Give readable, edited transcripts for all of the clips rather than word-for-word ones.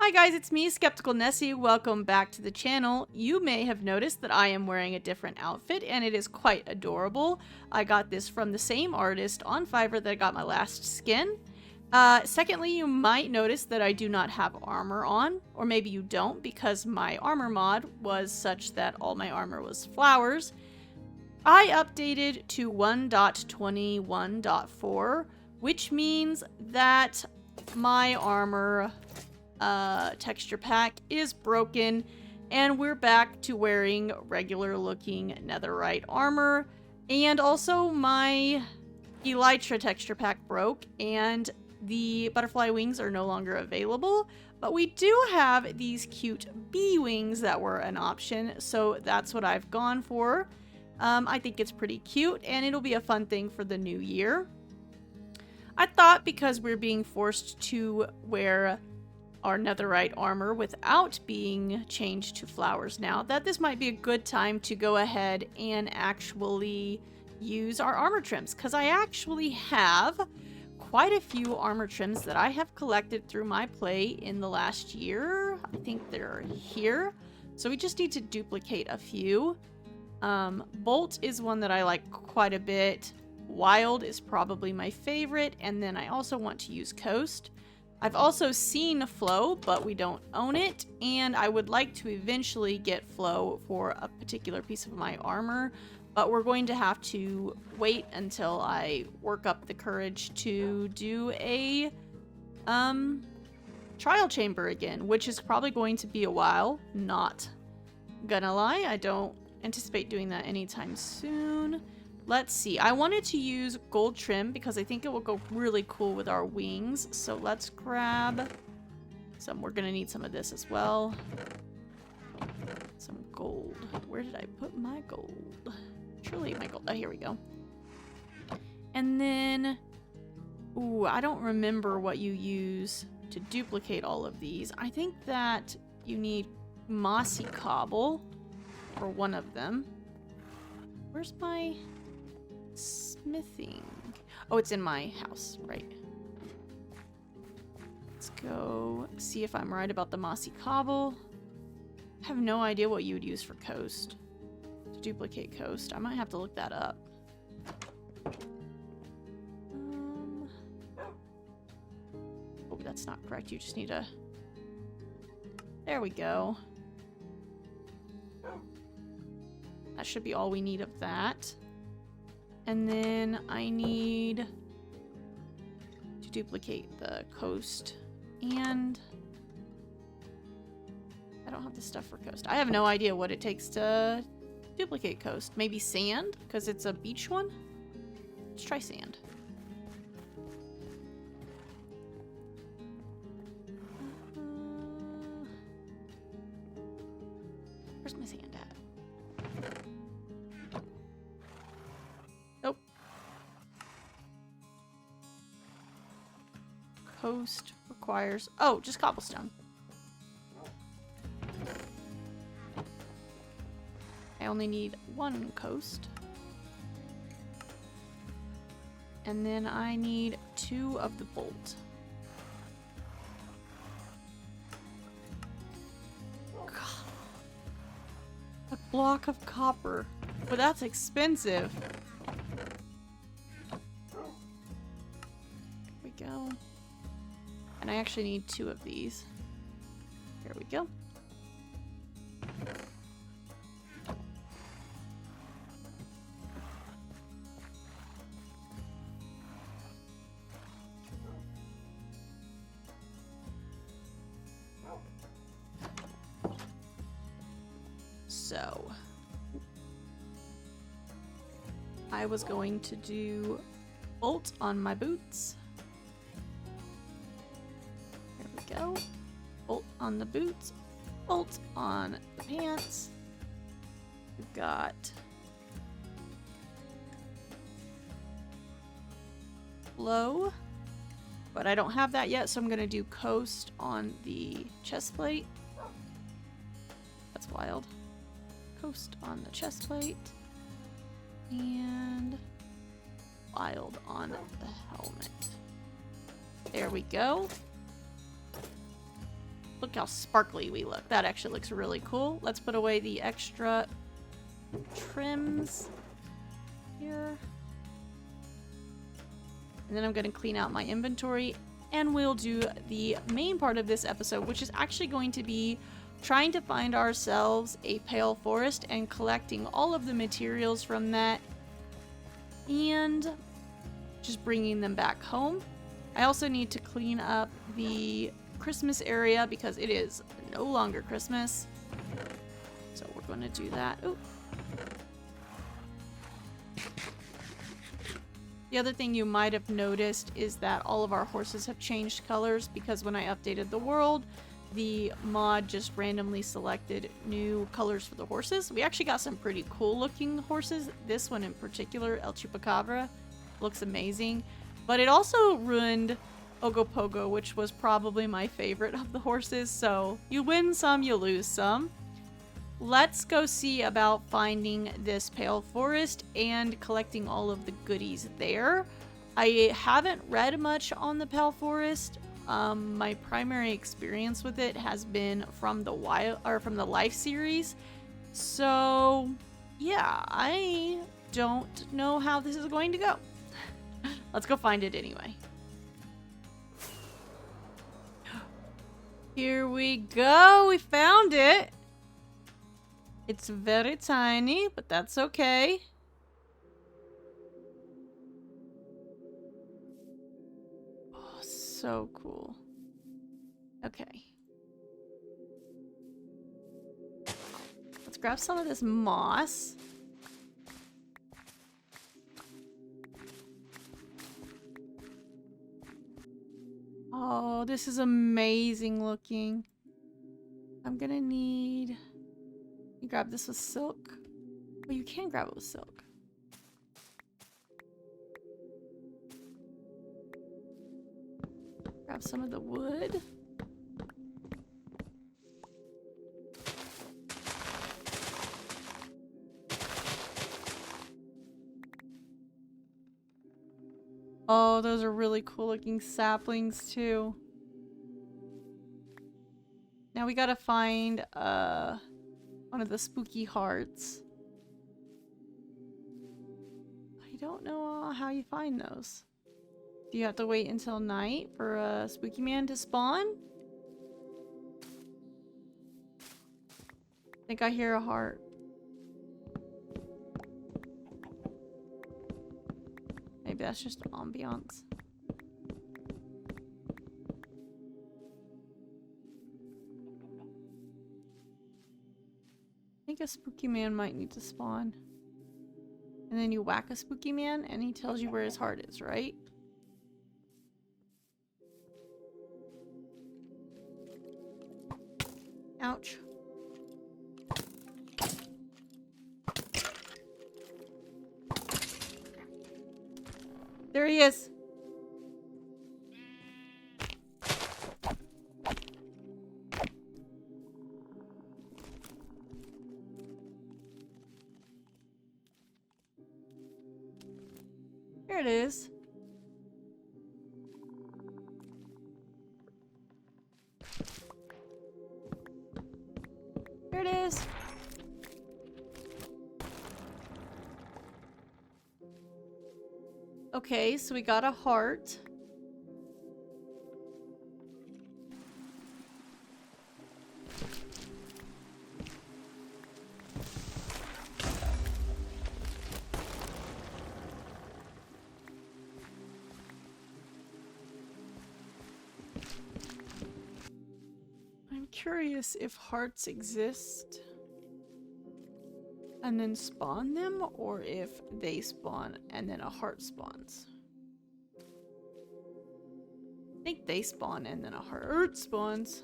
Hi guys, it's me, Skeptical Nessie. Welcome back to the channel. You may have noticed that I am wearing a different outfit, and it is quite adorable. I got this from the same artist on Fiverr that I got my last skin. Secondly, you might notice that I do not have armor on, or maybe you don't because my armor mod was such that all my armor was flowers. I updated to 1.21.4, which means that my armor texture pack is broken, and we're back to wearing regular looking netherite armor. And also my elytra texture pack broke, and the butterfly wings are no longer available, but we do have these cute bee wings that were an option, so that's what I've gone for. I think it's pretty cute, and it'll be a fun thing for the new year. I thought because we're being forced to wear our netherite armor without being changed to flowers now, that this might be a good time to go ahead and actually use our armor trims, because I actually have quite a few armor trims that I have collected through my play in the last year. I think they're here, so we just need to duplicate a few. Bolt is one that I like quite a bit. Wild is probably my favorite, and then I also want to use Coast. I've also seen Flow, but we don't own it, and I would like to eventually get Flow for a particular piece of my armor, but we're going to have to wait until I work up the courage to do a trial chamber again, which is probably going to be a while. Not gonna lie, I don't anticipate doing that anytime soon. Let's see. I wanted to use gold trim because I think it will go really cool with our wings. So let's grab some. We're going to need some of this as well. Some gold. Where did I put my gold? Truly my gold. Oh, here we go. And then, ooh, I don't remember what you use to duplicate all of these. I think that you need mossy cobble for one of them. Where's my smithing? Oh, it's in my house, right? Let's go see if I'm right about the mossy cobble. I have no idea what you would use for Coast. To duplicate Coast. I might have to look that up. Oh, that's not correct. You just need a... There we go. That should be all we need of that. And then I need to duplicate the Coast, and I don't have the stuff for Coast. I have no idea what it takes to duplicate Coast. Maybe sand, because it's a beach one? Let's try sand. Where's my sand at? Nope. Coast requires... Oh, just cobblestone. I only need one Coast. And then I need 2 of the bolt. A block of copper. But that's expensive. There we go. And I actually need 2 of these. Here we go. So, I was going to do bolt on my boots. There we go. Bolt on the boots. Bolt on the pants. We've got Flow, but I don't have that yet, so I'm going to do Coast on the chest plate. That's wild. Coast on the chest plate, and Wild on the helmet. There we go. Look how sparkly we look. That actually looks really cool. Let's put away the extra trims here. And then I'm going to clean out my inventory, and we'll do the main part of this episode, which is actually going to be trying to find ourselves a pale forest and collecting all of the materials from that and just bringing them back home. I also need to clean up the Christmas area because it is no longer Christmas. So we're going to do that. Ooh. The other thing you might have noticed is that all of our horses have changed colors because when I updated the world, the mod just randomly selected new colors for the horses. We actually got some pretty cool looking horses. This one in particular, El Chupacabra, looks amazing. But it also ruined Ogopogo, which was probably my favorite of the horses. So you win some, you lose some. Let's go see about finding this pale forest and collecting all of the goodies there. I haven't read much on the pale forest. My primary experience with it has been from the Life series. So yeah, I don't know how this is going to go. Let's go find it anyway. Here we go. We found it. It's very tiny, but that's okay. Oh, so cool. Okay. Let's grab some of this moss. Oh, this is amazing looking. I'm gonna need... You grab this with silk. Oh, you can grab it with silk. Grab some of the wood. Oh, those are really cool looking saplings too. Now we gotta find one of the spooky hearts. I don't know how you find those. Do you have to wait until night for a spooky man to spawn? I think I hear a heart. Maybe that's just ambiance. I think a spooky man might need to spawn. And then you whack a spooky man and he tells you where his heart is, right? Ouch. There he is. Here it is. Here it is. Okay, so we got a heart. I'm curious if hearts exist and then spawn them, or if they spawn and then a heart spawns. I think they spawn and then a heart spawns.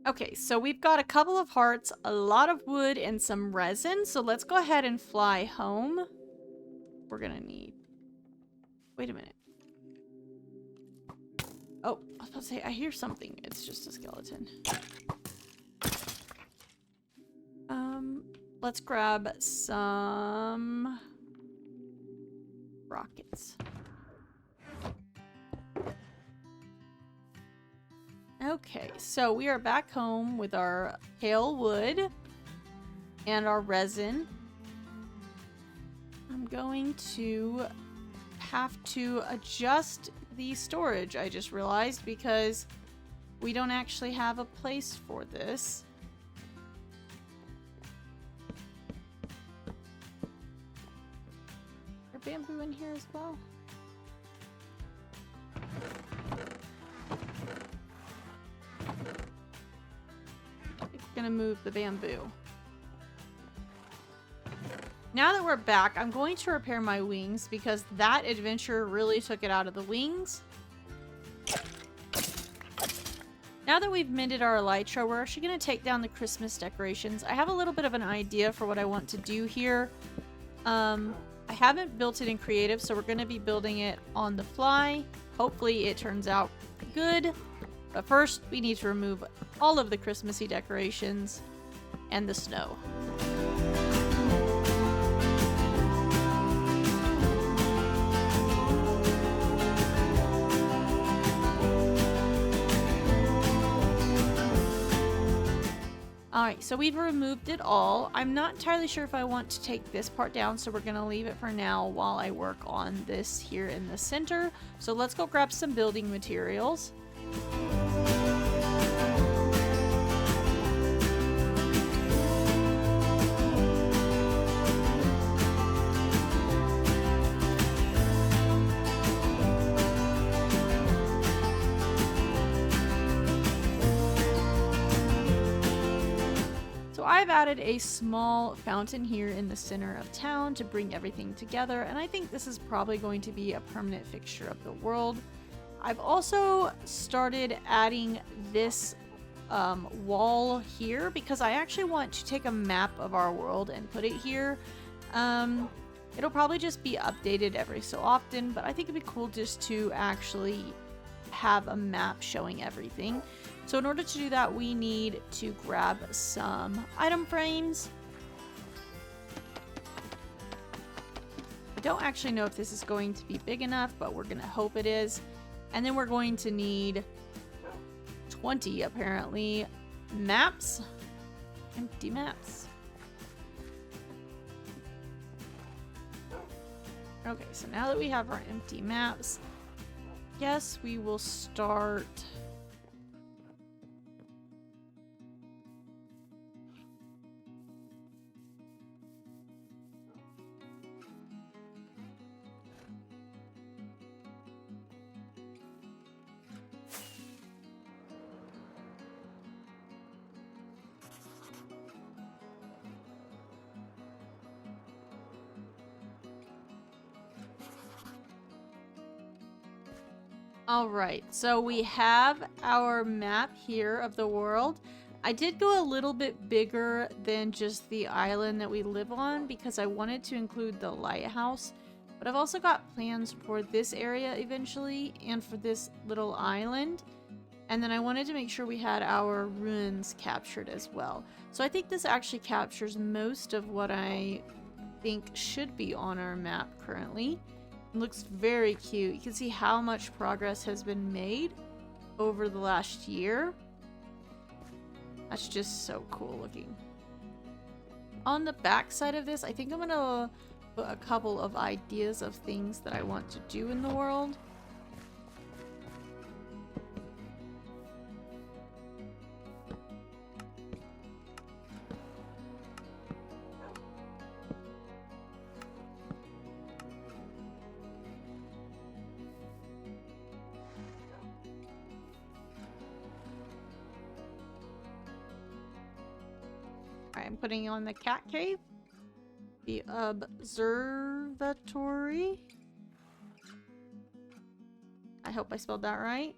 Okay, so we've got a couple of hearts, a lot of wood, and some resin. So let's go ahead and fly home. We're gonna need... Wait a minute. Oh, I was about to say, I hear something. It's just a skeleton. Let's grab some rockets. Okay, so we are back home with our pale wood and our resin. I'm going to have to adjust the storage, I just realized, because we don't actually have a place for this. Is there bamboo in here as well? It's gonna move the bamboo. Now that we're back, I'm going to repair my wings because that adventure really took it out of the wings. Now that we've mended our elytra, we're actually going to take down the Christmas decorations. I have a little bit of an idea for what I want to do here. I haven't built it in creative, so we're going to be building it on the fly. Hopefully it turns out good. But first, we need to remove all of the Christmassy decorations and the snow. Alright, so we've removed it all. I'm not entirely sure if I want to take this part down, so we're going to leave it for now while I work on this here in the center. So let's go grab some building materials. I've added a small fountain here in the center of town to bring everything together, and I think this is probably going to be a permanent fixture of the world. I've also started adding this wall here because I actually want to take a map of our world and put it here. It'll probably just be updated every so often, but I think it'd be cool just to actually have a map showing everything. So in order to do that, we need to grab some item frames. I don't actually know if this is going to be big enough, but we're going to hope it is. And then we're going to need 20, apparently, maps. Empty maps. Okay, so now that we have our empty maps, yes, we will start... Alright, so we have our map here of the world. I did go a little bit bigger than just the island that we live on because I wanted to include the lighthouse. But I've also got plans for this area eventually and for this little island. And then I wanted to make sure we had our ruins captured as well. So I think this actually captures most of what I think should be on our map currently. It looks very cute. You can see how much progress has been made over the last year. That's just so cool looking. On the back side of this, I think I'm gonna put a couple of ideas of things that I want to do in the world. I'm putting on the cat cave, the observatory. I hope I spelled that right.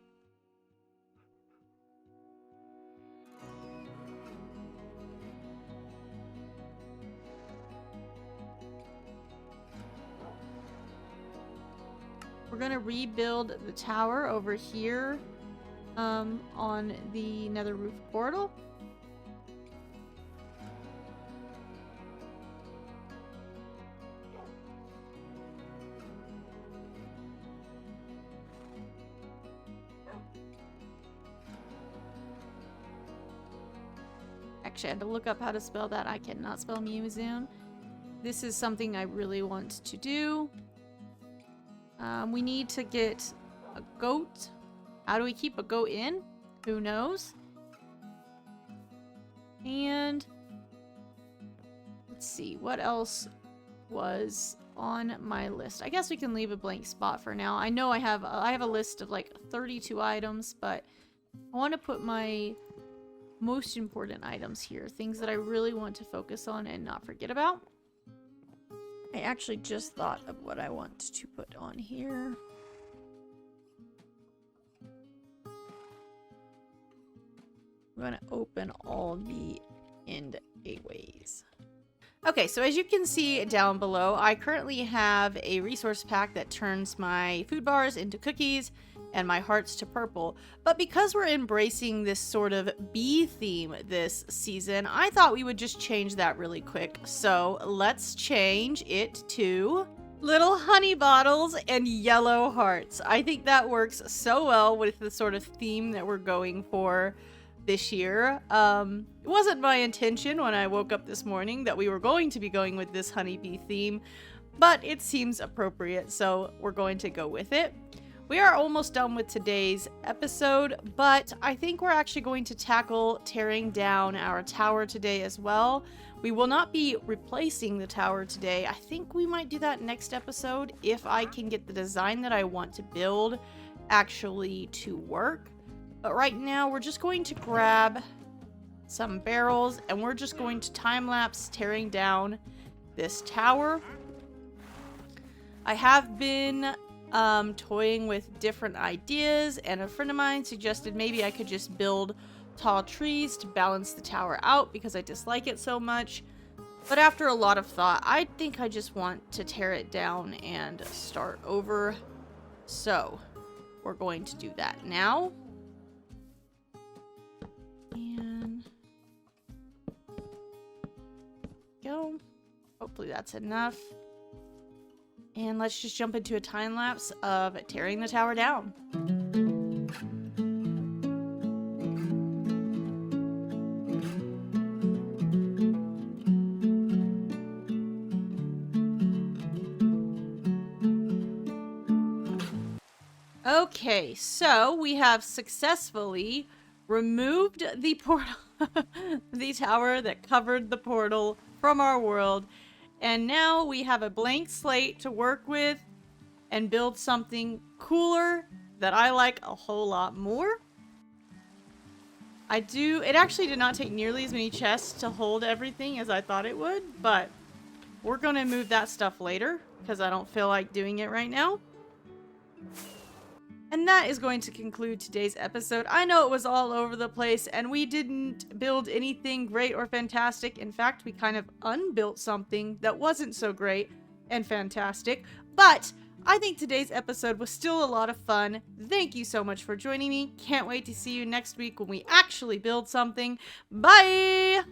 We're gonna rebuild the tower over here on the nether roof portal. Actually, I had to look up how to spell that. I cannot spell Muzune. This is something I really want to do. We need to get a goat. How do we keep a goat in? Who knows? And let's see, what else was on my list? I guess we can leave a blank spot for now. I know I have a list of like 32 items, but I want to put my most important items here, things that I really want to focus on and not forget about. I actually just thought of what I want to put on here. I'm going to open all the end gateways. Okay, so as you can see down below, I currently have a resource pack that turns my food bars into cookies and my hearts to purple. But because we're embracing this sort of bee theme this season, I thought we would just change that really quick. So let's change it to little honey bottles and yellow hearts. I think that works so well with the sort of theme that we're going for this year. It wasn't my intention when I woke up this morning that we were going to be going with this honeybee theme, but it seems appropriate, so we're going to go with it. We are almost done with today's episode, but I think we're actually going to tackle tearing down our tower today as well. We will not be replacing the tower today. I think we might do that next episode if I can get the design that I want to build actually to work. But right now we're just going to grab some barrels and we're just going to time-lapse tearing down this tower. I have been toying with different ideas, and a friend of mine suggested maybe I could just build tall trees to balance the tower out because I dislike it so much. But after a lot of thought, I think I just want to tear it down and start over. So we're going to do that now. And go. Hopefully that's enough. And let's just jump into a time lapse of tearing the tower down. Okay, so we have successfully removed the portal, the tower that covered the portal from our world. And now we have a blank slate to work with and build something cooler that I like a whole lot more. It actually did not take nearly as many chests to hold everything as I thought it would, but we're going to move that stuff later because I don't feel like doing it right now. And that is going to conclude today's episode. I know it was all over the place and we didn't build anything great or fantastic. In fact, we kind of unbuilt something that wasn't so great and fantastic. But I think today's episode was still a lot of fun. Thank you so much for joining me. Can't wait to see you next week when we actually build something. Bye!